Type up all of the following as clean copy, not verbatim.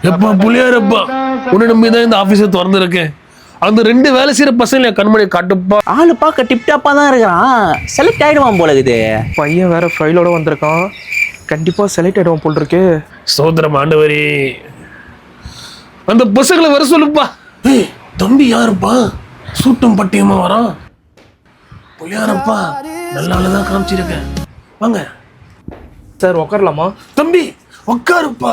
எப்பா புளியாரப்பா, உன்னை நம்பி தான் இந்த ஆஃபீஸை திறந்துருக்கேன். அந்த 2 வேலை செய்கிற பசங்க என் கண்மணி காட்டுப்பா. ஆளு பார்க்க டிப்டாப்பாக தான் இருக்கிறான். செலக்ட் ஆகிடுவான் போல இருக்குது. பையன் வேற ஃபைலோட வந்திருக்கான். கண்டிப்பாக செலக்ட் ஆகிடுவான் போல் இருக்கு. சோதரம் ஆண்டவரே, அந்த பசங்களை வர சொல்லுப்பா. ஏய் தம்பி யாருப்பா சூட்டும் பட்டியமா வரான்? புளியாரப்பா, நல்ல ஆளுதான் காமிச்சிருக்கேன். வாங்க சார் உட்காரலாமா? தம்பி உட்காருப்பா.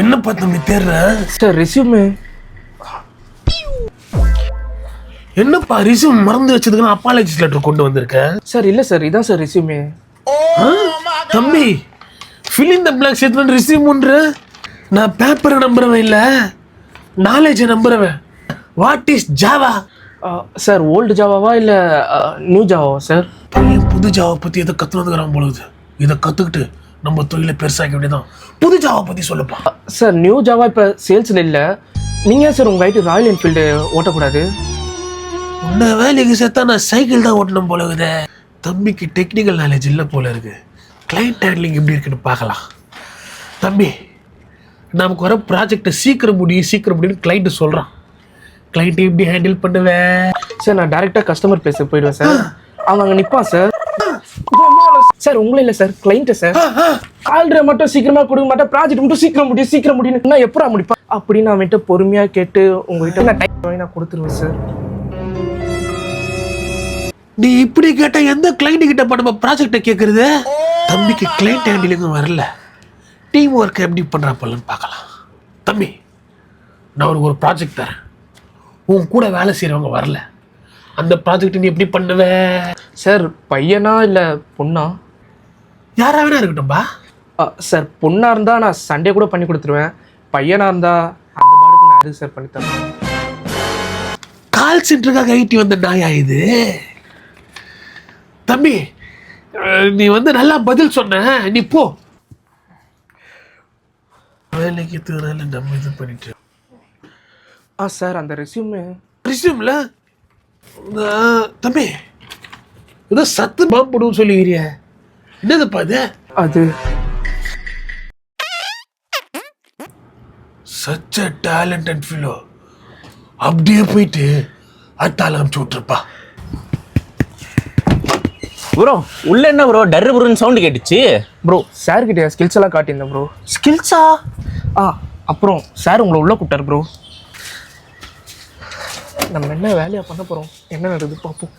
என்னப்பா தம்பி தேர்ற? Sir resume. என்னப்பா ரிசியூம் மறந்து வச்சதுக்கு அப்பாலஜி லெட்டர் கொண்டு வந்திருக்கேன். சார் இல்லை சார், இதான் சார் ரெஸ்யூமே. தம்பி fill in the blanks எடுத்து ரிசியூம்ன்ற. நான் பேப்பரை நம்புறவன் இல்லை, நாலேஜை நம்புறவன். What is Java? Sir old ஜாவாவா இல்லை நியூ ஜாவாவா சார்? பையன் புது ஜாவா பற்றி எதை கற்றுனதுக்கிறான் பொழுது. இதை கற்றுக்கிட்டு நம்ம தொழிலை பெருசாக்க வேண்டியதான். புது ஜாவா பற்றி சொல்லுப்பா. சார் நியூ ஜாவா இப்போ சேல்ஸில் இல்லை. நீங்கள் ஏன் சார் உங்கள் ஐட்டு ராயல் என்ஃபீல்டு ஓட்டக்கூடாது? உன்னை வேலைக்கு சேர்த்தா நான் சைக்கிள் தான் ஓட்டணும் போல இருக்குது. தம்பிக்கு டெக்னிக்கல் நாலேஜ் இல்லை போல இருக்கு. கிளைண்ட் ஹேண்ட்லிங் எப்படி இருக்குன்னு பார்க்கலாம். தம்பி நமக்கு வர ப்ராஜெக்டை சீக்கிரம் முடியும்னு கிளைண்ட்டு சொல்கிறான். கிளைண்ட்டை எப்படி ஹேண்டில் பண்ணுவேன்? சார் நான் டேரெக்டாக கஸ்டமர் பிளேஸுக்கு போயிடுவேன் சார். அவன் அங்கே நிற்பான் சார். சார் உங்களே இல்லை சார், கிளைண்ட்டை சார். ஆல்ரெடி மட்டும் சீக்கிரமாக கொடுக்க மாட்டேன், ப்ராஜெக்ட் மட்டும் சீக்கிரம் முடியும் நான் எப்படா முடிப்பேன் அப்படின்னு நான் வந்துட்டு பொறுமையாக கேட்டு உங்ககிட்ட நான் டைம் வாங்கி நான் கொடுத்துருவேன் சார். நீ இப்படி கேட்ட எந்த கிளைண்ட் கிட்ட நம்ம ப்ராஜெக்டை கேட்கறது? தம்பிக்கு கிளைண்ட் ஹேண்டிலிங்கும் வரல, டீம் ஒர்க் எப்படி பண்ணுறாப்பலன்னு பார்க்கலாம். தம்பி நான் உனக்கு ஒரு ப்ராஜெக்ட் தரேன். உன் கூட வேலை செய்கிறவங்க வரல, அந்த ப்ராஜெக்ட் நீ எப்படி பண்ணுவ? சார் பையனா இல்லை பொண்ணா? யாரா வேணா இருக்கட்டும்பா. சார் பொண்ணாக இருந்தால் நான் சண்டே கூட பண்ணி கொடுத்துருவேன். பையனாக இருந்தால் அந்த பாடுக்கு நான் எதுக்கு சார் பண்ணித்தரேன்? கால் சென்டருக்காக ஐடி வந்த நாயா இது? தம்பி நீ நல்லா பதில் சொன்ன, நீ போ. வேலைக்கு தூரால நம்ம இது பண்ணிட்டு. சார் அந்த ரிசியூம்ல தம்பி ஏதோ சத்து பாம்புடும் சொல்லிக்கிறிய, என்னதுப்பா அது? அது சச் அ டேலண்டட் ஃபெலோ. அப்படியே போயிட்டு அத்தால அமுச்சு விட்டுருப்பா. ப்ரோ உள்ள என்ன ப்ரோ டர்ரு ப்ரோன்னு சவுண்டு கேட்டுச்சு? ப்ரோ சார் கிட்ட ஸ்கில்ஸ் எல்லாம் காட்டியிருந்தேன் ப்ரோ. ஸ்கில்ஸா? அப்புறம் சார் உங்களை உள்ள கூப்பிட்டார் ப்ரோ. நம்ம என்ன வேலையாக பண்ண போகிறோம், என்ன நடக்குது பார்ப்போம்.